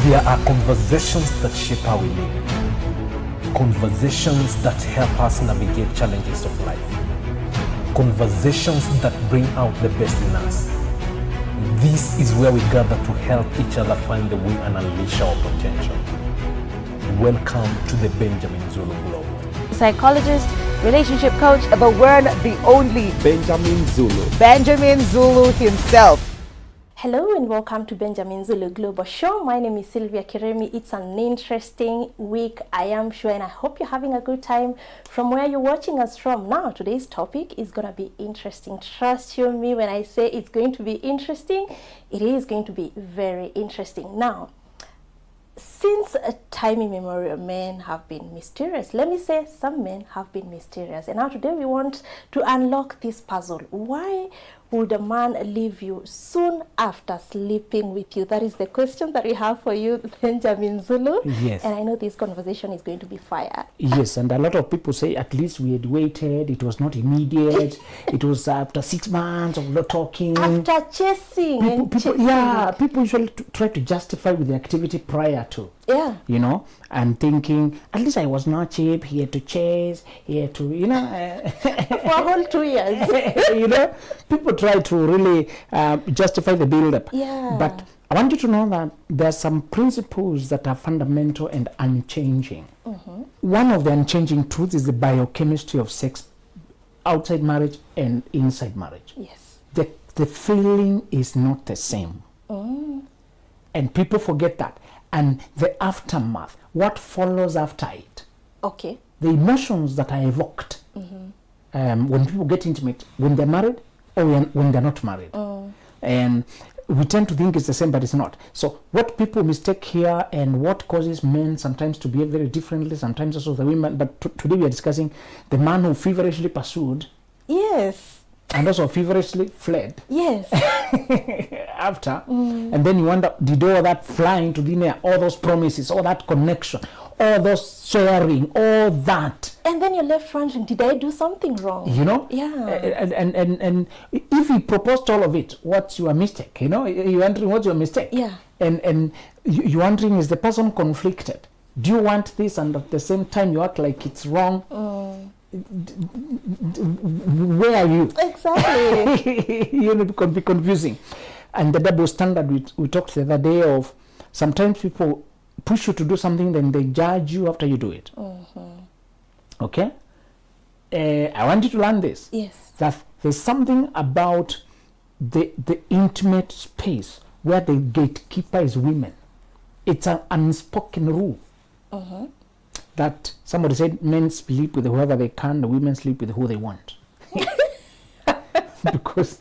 There are conversations that shape how we live. Conversations that help us navigate challenges of life. Conversations that bring out the best in us. This is where we gather to help each other find the way and unleash our potential. Welcome to the Benjamin Zulu Globe. Psychologist, relationship coach, the one, the only Benjamin Zulu. Benjamin Zulu himself. Hello and welcome to Benjamin Zulu Global Show. My name is Sylvia Kiremi. It's an interesting week, I am sure, and I hope you're having a good time from where you're watching us from. Now, today's topic is going to be interesting. Trust you me when I say it's going to be interesting. It is going to be very interesting. Now, since a time immemorial, men have been mysterious. Let me say some men have been mysterious. And now today we want to unlock this puzzle. Why would a man leave you soon after sleeping with you? That is the question that we have for you, Benjamin Zulu. Yes. And I know this conversation is going to be fire. Yes, and a lot of people say at least we had waited. It was not immediate. It was after 6 months of not talking. After chasing people usually try to justify with the activity prior to. Yeah. You know, and thinking, at least I was not cheap. He had to chase. He had to, you know. For a whole 2 years. You know, people try to really justify the build-up. Yeah. But I want you to know that there are some principles that are fundamental and unchanging. Mm-hmm. One of the unchanging truths is the biochemistry of sex outside marriage and inside marriage. Yes. The feeling is not the same. Mm. And people forget that. And the aftermath, what follows after it. Okay. The emotions that are evoked when people get intimate, when they're married or when they're not married. And we tend to think it's the same, but it's not. So what people mistake here and what causes men sometimes to behave very differently, sometimes also the women, but today we are discussing the man who feverishly pursued. Yes. And also feverishly fled. Yes. After. And then you wonder, did all that flying to dinner, all those promises, all that connection, all those swearing, all that. And then you're left wondering, did I do something wrong? You know? Yeah. And if he proposed all of it, what's your mistake? You know, you're wondering what's your mistake? Yeah. And you're wondering, is the person conflicted? Do you want this and at the same time you act like it's wrong? Where are you? Exactly. You know, it can be confusing. And the double standard we talked the other day of sometimes people push you to do something, then they judge you after you do it. Okay? I want you to learn this. Yes. That there's something about the intimate space where the gatekeeper is women. It's an unspoken rule. That somebody said men sleep with whoever they can, the women sleep with who they want. Because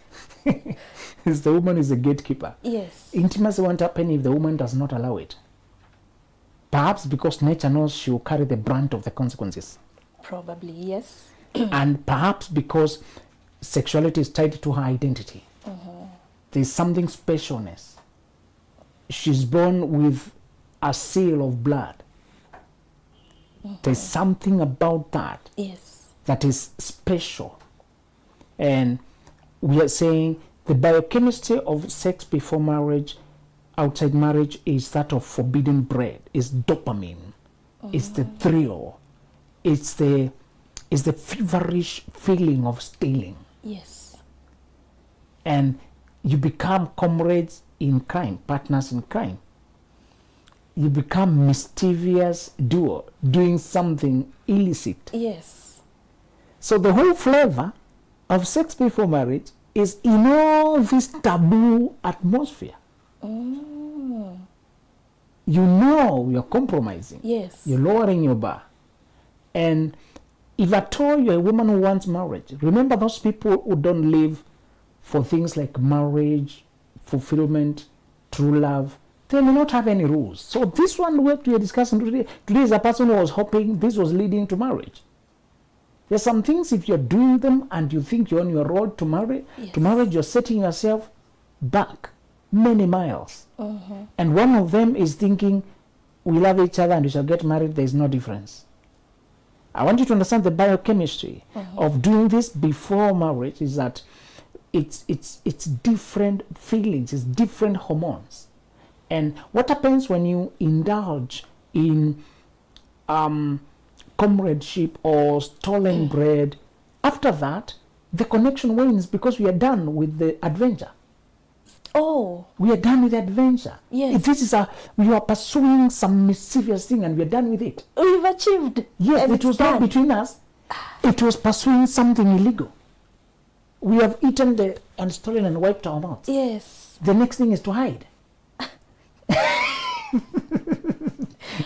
the woman is a gatekeeper. Yes. Intimacy won't happen if the woman does not allow it. Perhaps because nature knows she will carry the brunt of the consequences. Probably, yes. And perhaps because sexuality is tied to her identity. There's something specialness. She's born with a seal of blood. There's something about that. Yes. That is special. And we are saying the biochemistry of sex before marriage, outside marriage, is that of forbidden bread, is dopamine, it's the thrill, it's the feverish feeling of stealing. Yes. And you become comrades in crime, partners in crime. You become mischievous duo, doing something illicit. Yes. So the whole flavor of sex before marriage is in all this taboo atmosphere. You know you're compromising. Yes. You're lowering your bar. And if at all you're a woman who wants marriage, remember those people who don't live for things like marriage, fulfillment, true love, they may not have any rules. So this one what we are discussing today is a person who was hoping this was leading to marriage. There's some things, if you're doing them and you think you're on your road to marriage, you're setting yourself back many miles. And one of them is thinking, we love each other and we shall get married, there is no difference. I want you to understand the biochemistry of doing this before marriage is that it's different feelings, it's different hormones. And what happens when you indulge in comradeship or stolen bread? After that, the connection wanes because we are done with the adventure. Oh. We are done with the adventure. Yes. We are pursuing some mischievous thing and we are done with it. We've achieved. Yes, it was not between us. It was pursuing something illegal. We have eaten and stolen and wiped our mouths. Yes. The next thing is to hide.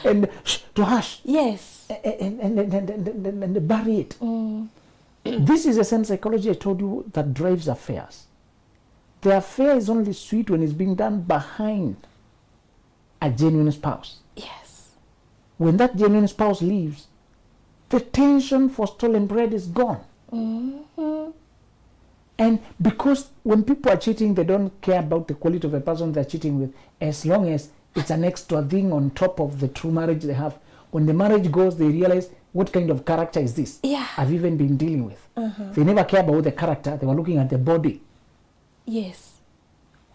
And to hush. Yes. And bury it. This is the same psychology I told you that drives affairs. The affair is only sweet when it's being done behind a genuine spouse. Yes. When that genuine spouse leaves, the tension for stolen bread is gone. Mm-hmm. And because when people are cheating, they don't care about the quality of the person they're cheating with, as long as it's an extra thing on top of the true marriage they have. When the marriage goes, they realize, what kind of character is this I've even been dealing with? They never care about the character. They were looking at the body. Yes.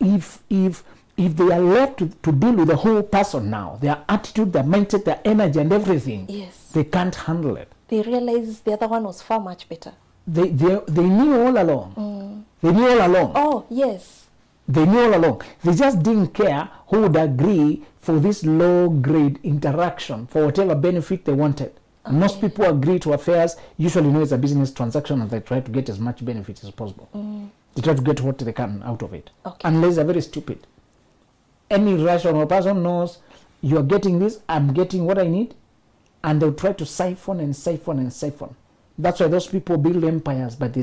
If they are left to deal with the whole person now, their attitude, their mindset, their energy and everything, yes, they can't handle it. They realize the other one was far much better. They knew all along. They knew all along. Oh, yes. They knew all along. They just didn't care who would agree for this low-grade interaction for whatever benefit they wanted. Okay. Most people agree to affairs, usually know it's a business transaction, and they try to get as much benefit as possible. They try to get what they can out of it. Okay. Unless they're very stupid. Any rational person knows you are getting this, I'm getting what I need, and they'll try to siphon and siphon and siphon. That's why those people build empires, but they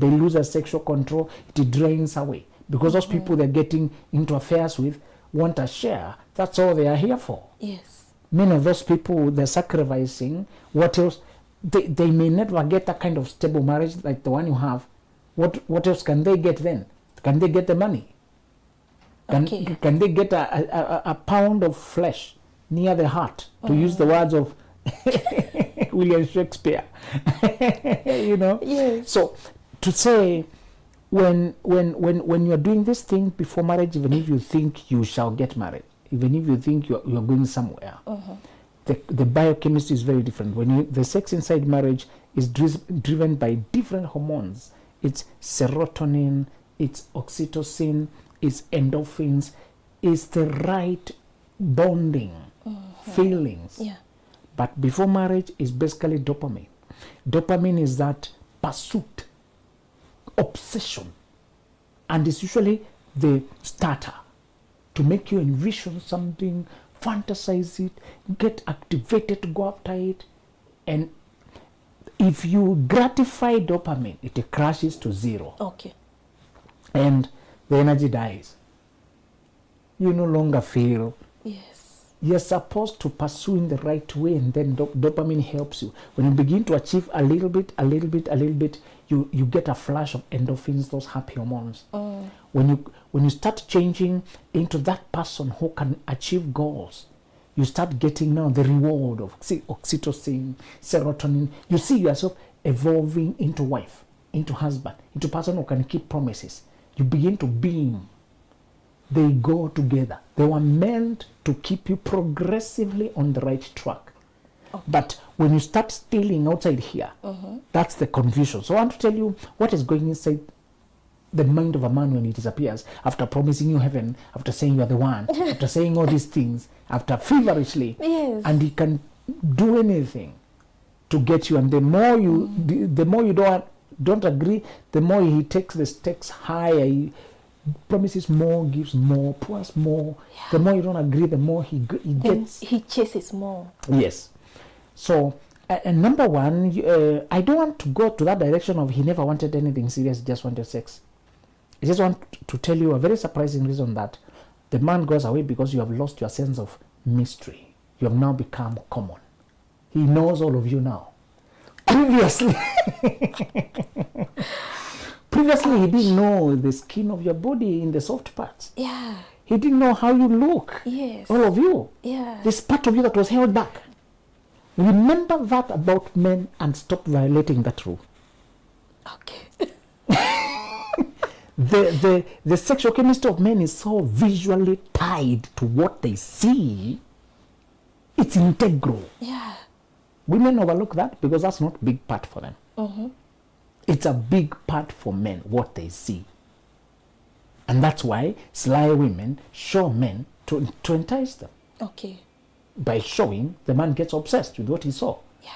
lose their sexual control, it drains away. Because those people they're getting into affairs with want a share. That's all they are here for. Yes. Many of those people, they're sacrificing. What else? They may never get that kind of stable marriage like the one you have. What else can they get then? Can they get the money? Can they get a pound of flesh near the heart, to use the words of William Shakespeare? You know? Yes. So to say, when you're doing this thing before marriage, even if you think you shall get married, even if you think you're going somewhere, the biochemistry is very different. When the sex inside marriage is driven by different hormones. It's serotonin, it's oxytocin, it's endorphins, it's the right bonding feelings. Yeah. But before marriage is basically dopamine. Dopamine is that pursuit, obsession, and it's usually the starter to make you envision something, fantasize it, get activated to go after it. And if you gratify dopamine, it crashes to zero. Okay. And the energy dies. You no longer feel. Yes. You're supposed to pursue in the right way, and then dopamine helps you. When you begin to achieve a little bit, you get a flash of endorphins, those happy hormones. When you start changing into that person who can achieve goals, you start getting now the reward of oxytocin, serotonin. You see yourself evolving into wife, into husband, into person who can keep promises. You begin to beam. They go together. They were meant to keep you progressively on the right track. Okay. But when you start stealing outside here, that's the confusion. So I want to tell you what is going inside the mind of a man when he disappears, after promising you heaven, after saying you are the one, after saying all these things, after feverishly, and he can do anything to get you. And the more you don't agree, the more he takes the stakes higher. He promises more, gives more, pours more. Yeah. The more you don't agree, the more he gets. He chases more. Yes. So, and number one, I don't want to go to that direction of he never wanted anything serious, he just wanted sex. I just want to tell you a very surprising reason that the man goes away, because you have lost your sense of mystery. You have now become common. He knows all of you now. Previously, he didn't know the skin of your body in the soft parts. Yeah. He didn't know how you look. Yes. All of you. Yeah. This part of you that was held back. Remember that about men and stop violating that rule. Okay. The sexual chemistry of men is so visually tied to what they see. It's integral. Yeah. Women overlook that because that's not a big part for them. Mm-hmm. It's a big part for men, what they see. And that's why sly women show men to entice them. Okay. By showing, the man gets obsessed with what he saw. Yeah.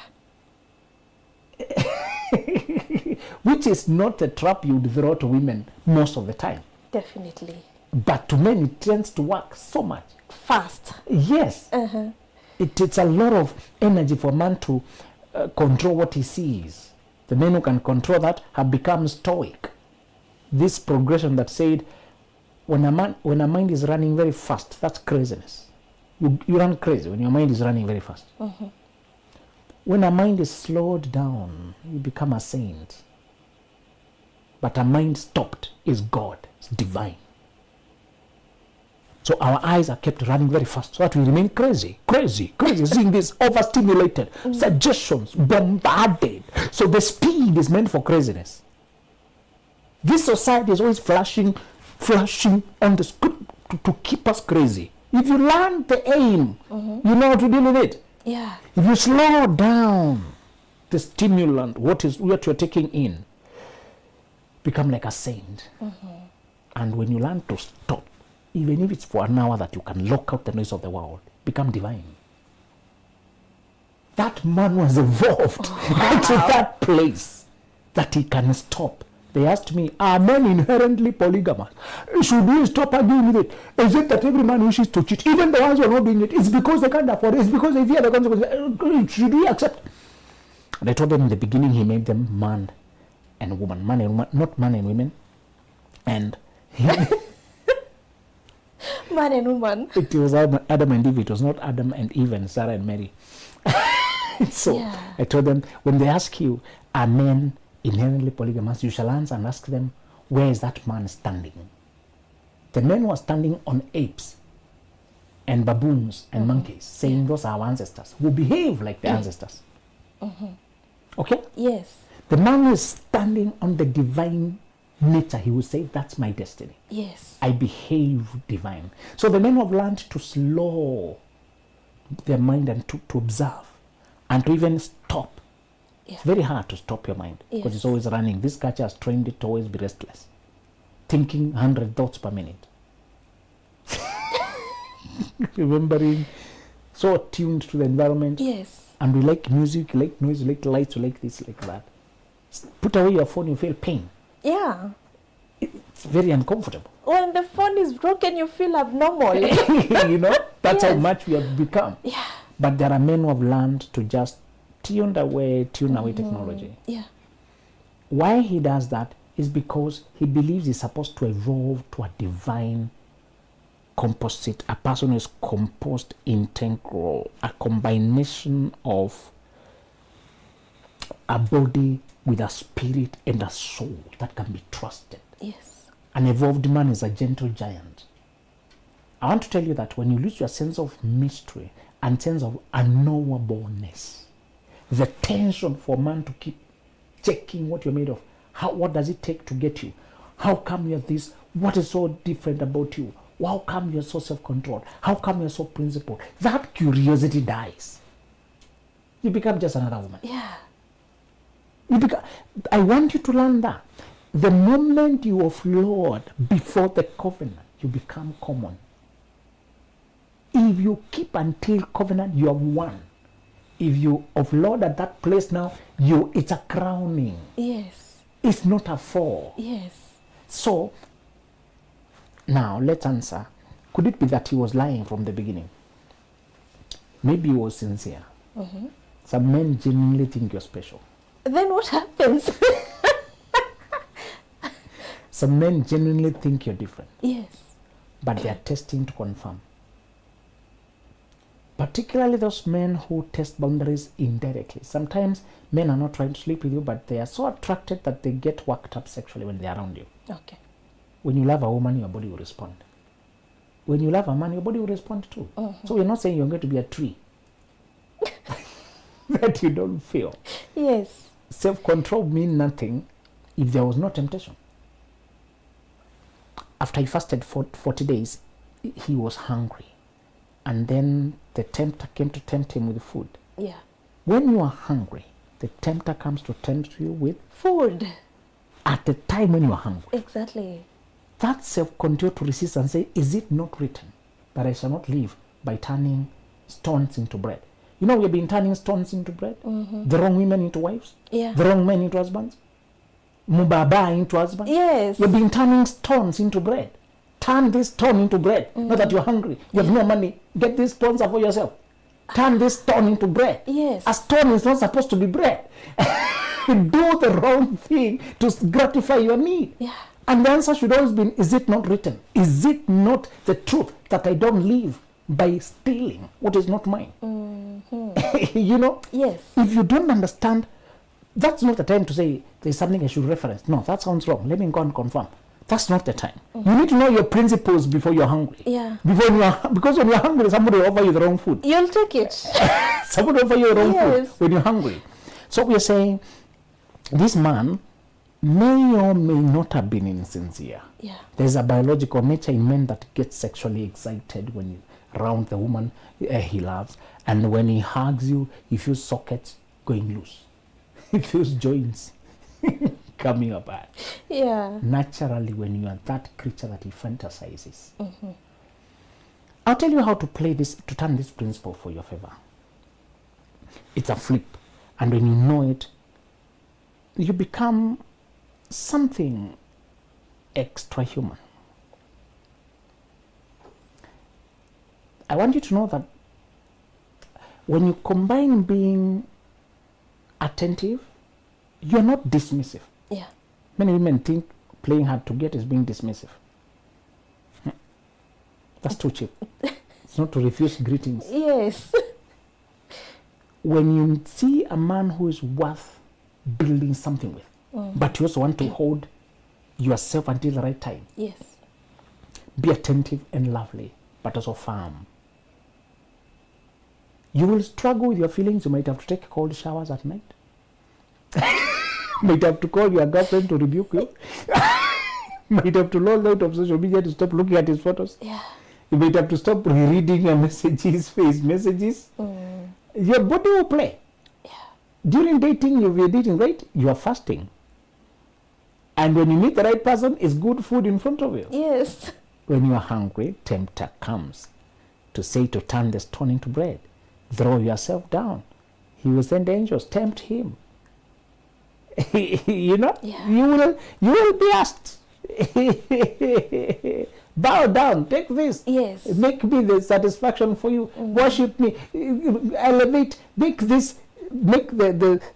Which is not a trap you would throw to women most of the time. Definitely. But to men, it tends to work so much. Fast. Yes. Uh-huh. It takes a lot of energy for a man to control what he sees. The men who can control that have become stoic. This progression that said, when a mind is running very fast, that's craziness. You run crazy when your mind is running very fast. Mm-hmm. When a mind is slowed down, you become a saint. But a mind stopped is God, it's divine. So our eyes are kept running very fast so that we remain crazy, seeing this overstimulated, suggestions, bombarded. So the speed is meant for craziness. This society is always flashing on the screen to keep us crazy. If you learn the aim, you know how to deal with it. Yeah. If you slow down the stimulant, what you're taking in, become like a saint. And when you learn to stop, even if it's for an hour that you can lock out the noise of the world, become divine. That man was evolved to that place that he can stop. They asked me, are men inherently polygamous? Should we stop arguing with it? Is it that every man wishes to cheat? Even the ones who are not doing it, it's because they can't afford it. It's because they fear the consequences. Should we accept? And I told them in the beginning, he made them man and woman. Man and woman, not man and women. And Man and woman. it was Adam and Eve. It was not Adam and Eve and Sarah and Mary. So I told them, when they ask you, are men inherently polygamous, you shall answer and ask them, where is that man standing? The men were standing on apes and baboons and monkeys, saying those are our ancestors, who behave like the ancestors. Okay? Yes. The man who is standing on the divine nature, he will say, that's my destiny. Yes. I behave divine. So the men who have learned to slow their mind and to observe and to even stop. Yeah. It's very hard to stop your mind because it's always running. This culture has trained it to always be restless, thinking 100 thoughts per minute. Remembering, so tuned to the environment. Yes. And we like music, we like noise, we like lights, we like this, like that. Put away your phone, you feel pain. Yeah. It's very uncomfortable. When the phone is broken, you feel abnormal. You know, that's how Yes. much we have become. Yeah. But there are men who have learned to just tune away technology. Yeah. Why he does that is because he believes he's supposed to evolve to a divine composite, a person who is composed integral, a combination of a body with a spirit and a soul that can be trusted. Yes. An evolved man is a gentle giant. I want to tell you that when you lose your sense of mystery and sense of unknowableness, the tension for man to keep checking what you're made of, what does it take to get you? How come you're this? What is so different about you? How come you're so self-controlled? How come you're so principled? That curiosity dies. You become just another woman. Yeah. I want you to learn that. The moment you offload before the covenant, you become common. If you keep until covenant, you have won. If you offload at that place now, it's a crowning. Yes. It's not a fall. Yes. So, now let's answer. Could it be that he was lying from the beginning? Maybe he was sincere. Some men genuinely think you're special. Then what happens? Some men genuinely think you're different. Yes. But they are testing to confirm. Particularly those men who test boundaries indirectly. Sometimes men are not trying to sleep with you, but they are so attracted that they get worked up sexually when they are around you. Okay. When you love a woman, your body will respond. When you love a man, your body will respond too. So we're not saying you're going to be a tree that you don't feel. Yes. Self-control means nothing if there was no temptation. after he fasted for 40 days, he was hungry. And then the tempter came to tempt him with food. Yeah. When you are hungry, the tempter comes to tempt you with food. At the time when you are hungry. Exactly. That self-control to resist and say, is it not written that I shall not live by turning stones into bread? You know, we've been turning stones into bread. Mm-hmm. The wrong women into wives. Yeah. The wrong men into husbands. Mubaba into husbands. Yes. You've been turning stones into bread. Turn this stone into bread. Mm-hmm. Not that you're hungry. You have no money. Get these stones for yourself. Turn this stone into bread. Yes. A stone is not supposed to be bread. Do the wrong thing to gratify your need. Yeah. And the answer should always be, is it not written? Is it not the truth that I don't live by stealing what is not mine? Mm-hmm. You know? Yes. If you don't understand, that's not the time to say there's something I should reference. No, that sounds wrong. Let me go and confirm. That's not the time. Mm-hmm. You need to know your principles before you're hungry. Yeah. Because when you're hungry, somebody will offer you the wrong food. You'll take it. Somebody will offer you the wrong Yes. food when you're hungry. So we're saying this man may or may not have been insincere. Yeah. There's a biological nature in men that gets sexually excited when you around the woman he loves, and when he hugs you, he feels sockets going loose. He feels joints coming apart. Yeah. Naturally, when you are that creature that he fantasizes. Mm-hmm. I'll tell you how to play this, to turn this principle for your favor. It's a flip, and when you know it, you become something extra human. I want you to know that when you combine being attentive, you're not dismissive. Yeah. Many women think playing hard to get is being dismissive. That's too cheap. It's not to refuse greetings. Yes. When you see a man who is worth building something with, but you also want to hold yourself until the right time. Yes. Be attentive and lovely, but also firm. You will struggle with your feelings. You might have to take cold showers at night. Might have to call your girlfriend to rebuke you. Might have to log out of social media to stop looking at his photos. Yeah. You might have to stop rereading your messages, his messages. Your body will play. Yeah. During dating, if you're dating right, you are fasting. And when you meet the right person, it's good food in front of you. Yes. When you are hungry, tempter comes to say to turn the stone into bread. Throw yourself down. He will send angels, tempt him. You know? Yeah. You will be asked. Bow down, take this. Yes. Make me the satisfaction for you. Worship me. Elevate. Make the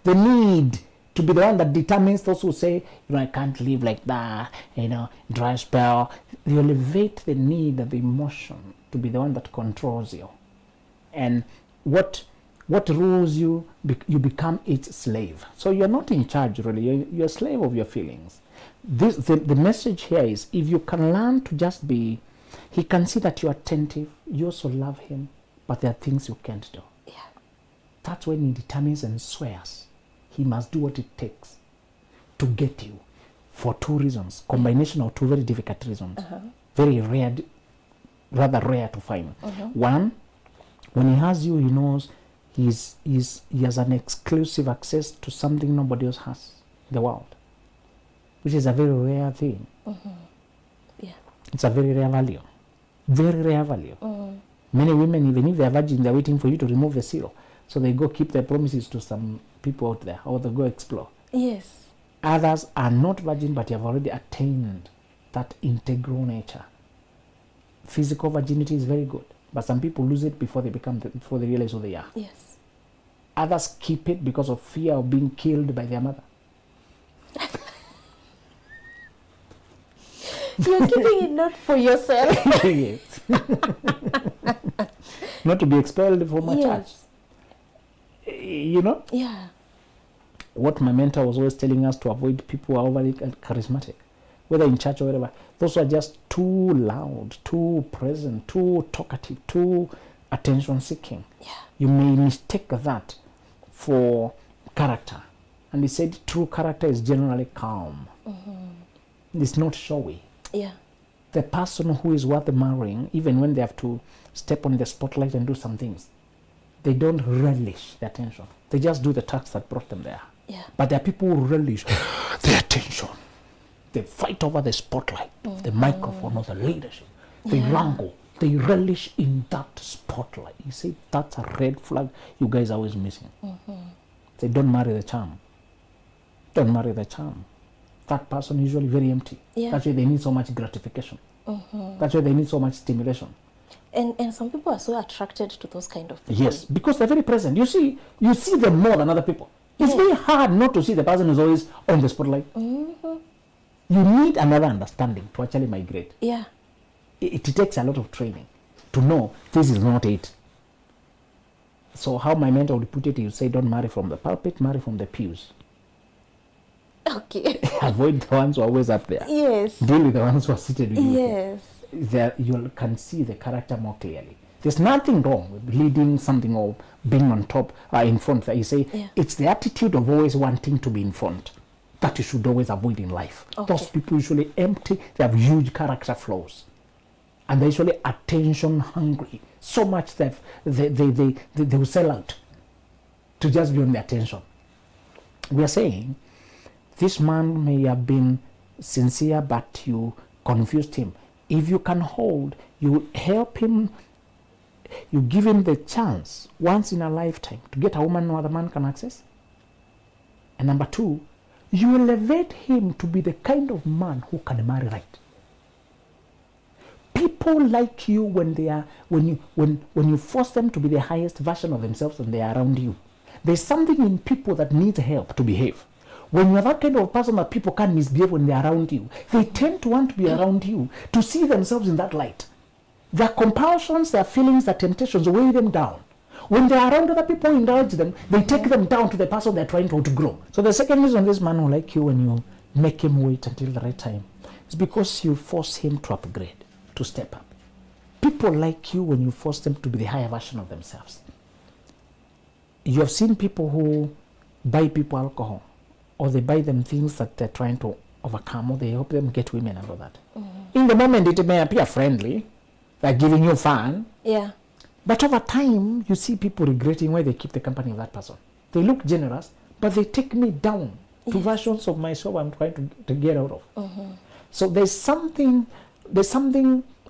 need to be the one that determines those who say, I can't live like that, dry spell. You elevate the need and the emotion to be the one that controls you. And what rules you, you become its slave. So you're not in charge, really. You're a slave of your feelings. The message here is, if you can learn to just be, he can see that you're attentive, you also love him, but there are things you can't do. Yeah. That's when he determines and swears he must do what it takes to get you, for two reasons, combination of two very difficult reasons, very rare, rather rare to find. One, when he has you, he knows he has an exclusive access to something nobody else has in the world, which is a very rare thing. Yeah. It's a very rare value. Very rare value. Many women, even if they're virgin, they're waiting for you to remove the seal. So they go keep their promises to some people out there, or they go explore. Yes. Others are not virgin, but you have already attained that integral nature. Physical virginity is very good, but some people lose it before they realize who they are. Yes. Others keep it because of fear of being killed by their mother. You're keeping it not for yourself. Yes. Not to be expelled from a church. Yeah. What my mentor was always telling us, to avoid people who are overly charismatic, whether in church or wherever. Those who are just too loud, too present, too talkative, too attention seeking. Yeah. You may mistake that for character. And he said true character is generally calm. It's not showy. Yeah. the person who is worth marrying, even when they have to step on the spotlight and do some things, they don't relish the attention. They just do the tasks that brought them there. Yeah. But there are people who relish the attention. They fight over the spotlight, the microphone, or the leadership. They wrangle. They relish in that spotlight. You see, that's a red flag you guys are always missing. They don't marry the charm. Don't marry the charm. That person is usually very empty. Yeah. That's why they need so much gratification. That's why they need so much stimulation. And some people are so attracted to those kind of people. Yes, because they're very present. You see them more than other people. It's very hard not to see the person who's always on the spotlight. You need another understanding to actually migrate. Yeah. It takes a lot of training to know this is not it. So how my mentor would put it, he would say, don't marry from the pulpit, marry from the pews. Okay. Avoid the ones who are always up there. Yes. Deal with the ones who are seated with you. Yes. There you can see the character more clearly. There's nothing wrong with leading something or being on top in front. You say it's the attitude of always wanting to be in front that you should always avoid in life. Okay. Those people usually empty. They have huge character flaws, and they're usually attention hungry. So much that they will sell out to just be on the attention. We are saying this man may have been sincere, but you confused him. If you can hold, you help him, you give him the chance once in a lifetime to get a woman no other man can access. And number two, you elevate him to be the kind of man who can marry right. People like you when they are when you force them to be the highest version of themselves when they are around you. There's something in people that needs help to behave. When you're that kind of person that people can't misbehave when they're around you, they tend to want to be around you, to see themselves in that light. Their compulsions, their feelings, their temptations weigh them down. When they're around other people who indulge them, they take them down to the person they're trying to grow. So the second reason this man will like you when you make him wait until the right time is because you force him to upgrade, to step up. People like you when you force them to be the higher version of themselves. You have seen people who buy people alcohol, or they buy them things that they're trying to overcome, or they help them get women and all that. In the moment, it may appear friendly, like giving you fun. Yeah. But over time, you see people regretting why they keep the company of that person. They look generous, but they take me down to versions of myself I'm trying to get out of. So there's something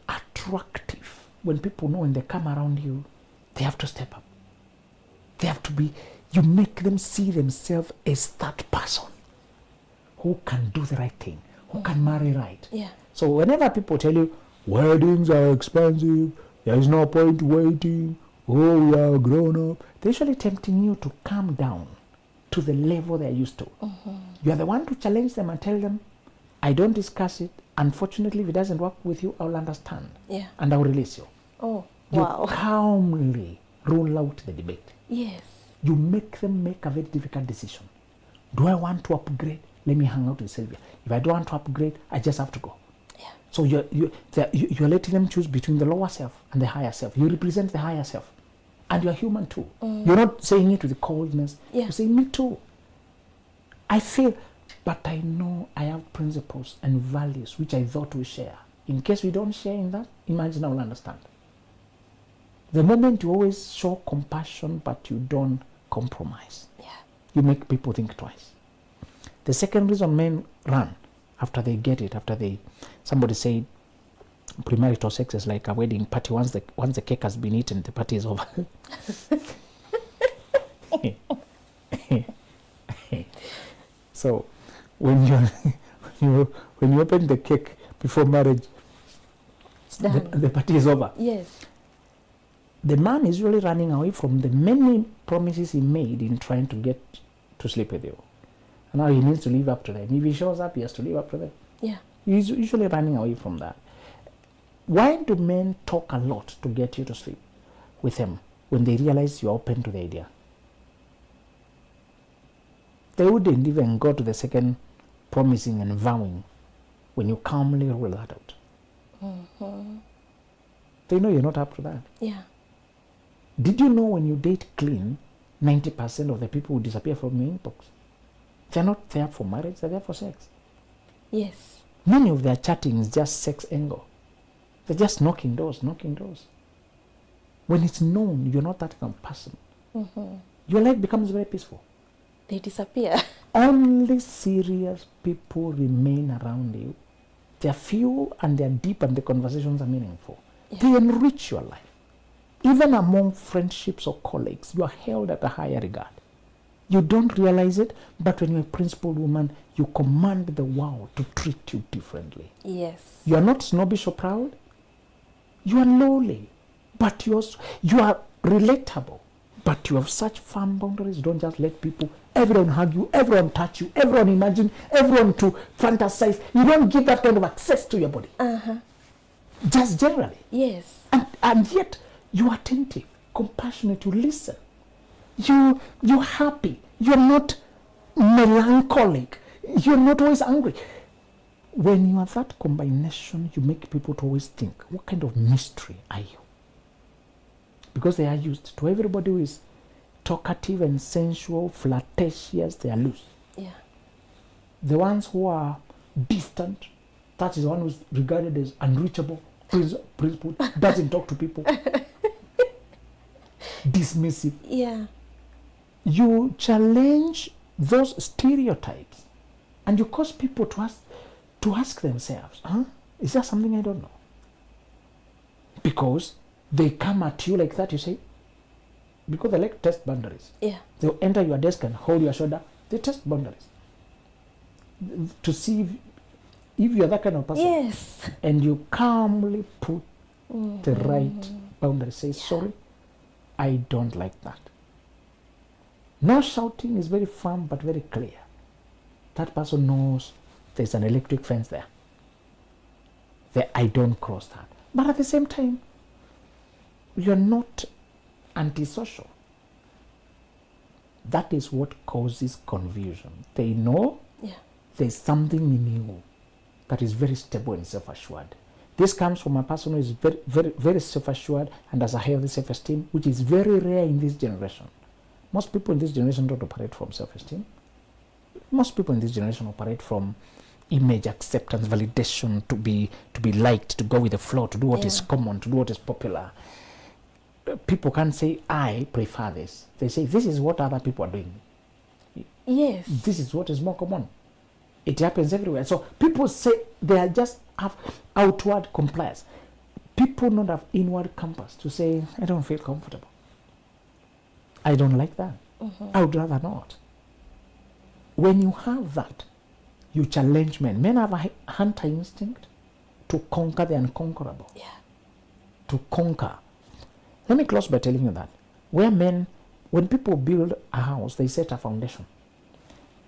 attractive when people know when they come around you, they have to step up. They have to be, you make them see themselves as that person who can do the right thing, who can marry right. Yeah. So whenever people tell you, weddings are expensive, there is no point waiting, oh, we are grown up, they're usually tempting you to calm down to the level they're used to. You are the one to challenge them and tell them, I don't discuss it. Unfortunately, if it doesn't work with you, I'll understand. Yeah. And I'll release you. Oh, You wow. calmly rule out the debate. Yes. You make them make a very difficult decision. Do I want to upgrade? Let me hang out with Sylvia. If I don't want to upgrade, I just have to go. Yeah. So you're letting them choose between the lower self and the higher self. You represent the higher self. And you're human too. You're not saying it with coldness. Yeah. You're saying, me too. I feel, but I know I have principles and values which I thought we share. In case we don't share in that, imagine I will understand. The moment you always show compassion but you don't compromise, you make people think twice. The second reason men run after they get it, somebody said premarital sex is like a wedding party. Once the cake has been eaten, the party is over. So when you open the cake before marriage, the party is over. Yes. The man is really running away from the many promises he made in trying to get to sleep with you. And now he needs to live up to them. If he shows up, he has to live up to them. Yeah. He's usually running away from that. Why do men talk a lot to get you to sleep with them when they realize you're open to the idea? They wouldn't even go to the second promising and vowing when you calmly rule that out. They know you're not up to that. Yeah. Did you know when you date clean, 90% of the people who disappear from your inbox, they're not there for marriage, they're there for sex. Yes. Many of their chatting is just sex angle. They're just knocking doors, knocking doors. When it's known you're not that kind of person, your life becomes very peaceful. They disappear. Only serious people remain around you. They're few and they're deep and the conversations are meaningful. Yeah. They enrich your life. Even among friendships or colleagues, you are held at a higher regard. You don't realize it, but when you're a principled woman, you command the world to treat you differently. Yes. You are not snobbish or proud. You are lowly, but you are relatable. But you have such firm boundaries. Don't just let people, everyone hug you, everyone touch you, everyone imagine, everyone to fantasize. You don't give that kind of access to your body. Just generally. Yes. And yet, you are attentive, compassionate, you listen. You're happy. You're not melancholic. You're not always angry. When you are that combination, you make people to always think, what kind of mystery are you? Because they are used to everybody who is talkative and sensual, flirtatious, they are loose. Yeah. The ones who are distant, that is the one who's regarded as unreachable, principled, doesn't talk to people, dismissive. Yeah. You challenge those stereotypes and you cause people to ask themselves, is there something I don't know? Because they come at you like that, you say, because they like test boundaries. Yeah. They'll enter your desk and hold your shoulder. They test boundaries to see if you're that kind of person. Yes. And you calmly put the right boundary. Say, sorry, I don't like that. No shouting, is very firm but very clear. That person knows there's an electric fence there. I don't cross that. But at the same time, you're not antisocial. That is what causes confusion. They know there's something in you that is very stable and self-assured. This comes from a person who is very, very, very self-assured and has a healthy self-esteem, which is very rare in this generation. Most people in this generation don't operate from self-esteem. Most people in this generation operate from image, acceptance, validation, to be liked, to go with the flow, to do what is common, to do what is popular. People can't say, I prefer this. They say, this is what other people are doing. Yes. This is what is more common. It happens everywhere. So people say they are just have outward compliance. People don't have inward compass to say, I don't feel comfortable. I don't like that. I would rather not. When you have that, you challenge men. Men have a hunter instinct to conquer the unconquerable. Yeah. To conquer. Let me close by telling you that when people build a house, they set a foundation.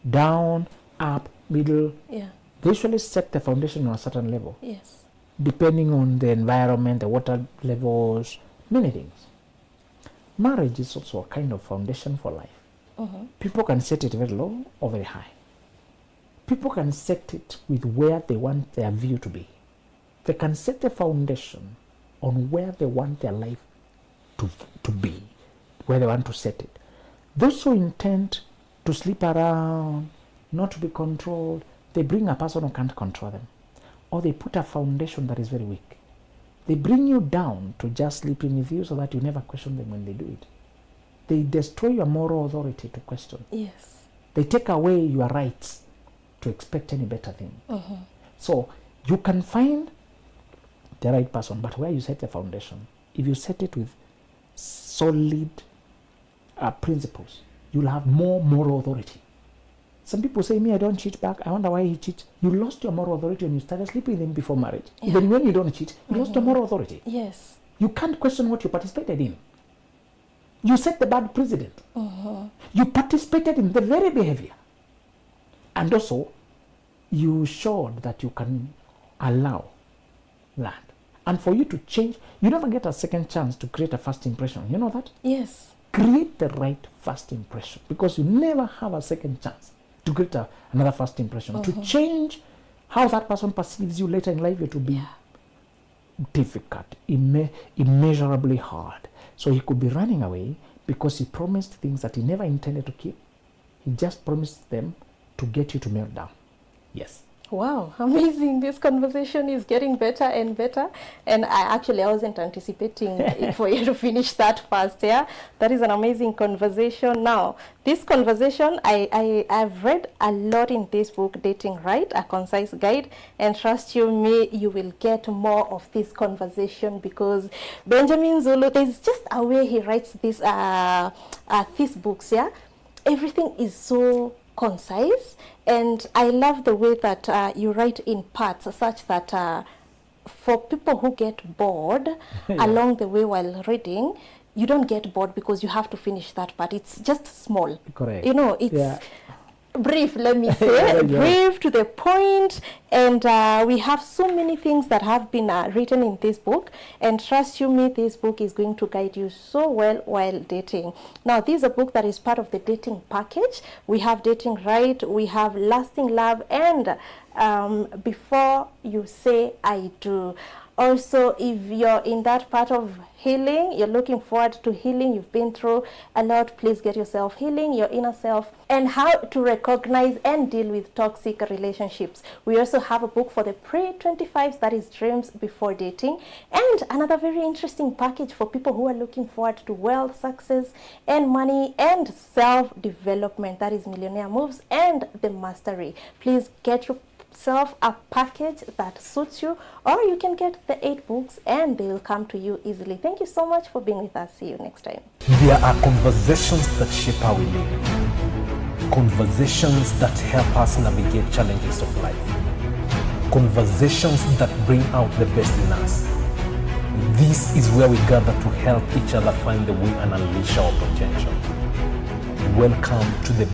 Down, up, middle. Yeah. They usually set the foundation on a certain level. Yes. Depending on the environment, the water levels, many things. Marriage is also a kind of foundation for life. People can set it very low or very high. People can set it with where they want their view to be. They can set the foundation on where they want their life to be, where they want to set it. Those who intend to sleep around, not to be controlled, they bring a person who can't control them. Or they put a foundation that is very weak. They bring you down to just sleeping with you so that you never question them when they do it. They destroy your moral authority to question. Yes. They take away your rights to expect any better thing. So you can find the right person, but where you set the foundation, if you set it with solid principles, you'll have more moral authority. Some people say, me, I don't cheat back. I wonder why he cheats. You lost your moral authority when you started sleeping with him before marriage. Yeah. Even when you don't cheat, you lost your moral authority. Yes. You can't question what you participated in. You set the bad precedent. You participated in the very behavior. And also, you showed that you can allow that. And for you to change, you never get a second chance to create a first impression. You know that? Yes. Create the right first impression, because you never have a second chance to create another first impression. To change how that person perceives you later in life, it will be difficult, immeasurably hard. So he could be running away because he promised things that he never intended to keep. He just promised them to get you to melt down. Yes. Wow, amazing. This conversation is getting better and better. And I wasn't anticipating it for you to finish that fast, yeah? That is an amazing conversation. Now, this conversation, I've read a lot in this book, Dating Right, A Concise Guide. And trust you me, you will get more of this conversation because Benjamin Zulu, there's just a way he writes these books, yeah? Everything is so concise, and I love the way that you write in parts such that for people who get bored along the way while reading, you don't get bored because you have to finish that part. It's just small. Correct. It's brief, let me say, brief, to the point, and we have so many things that have been written in this book, and trust you me, this book is going to guide you so well while dating. Now, this is a book that is part of the dating package. We have Dating Right, we have Lasting Love, and Before You Say I Do. Also, if you're in that part of healing, you're looking forward to healing, you've been through a lot, please get yourself healing, your inner self, and how to recognize and deal with toxic relationships. We also have a book for the pre-25s, that is Dreams Before Dating, and another very interesting package for people who are looking forward to wealth, success, and money, and self-development, that is Millionaire Moves and The Mastery. Please get yourself a package that suits you, or you can get the 8 books and they'll come to you easily. Thank you so much for being with us. See you next time. There are conversations that shape how we live. Conversations that help us navigate challenges of life. Conversations that bring out the best in us. This is where we gather to help each other find the way and unleash our potential. Welcome to the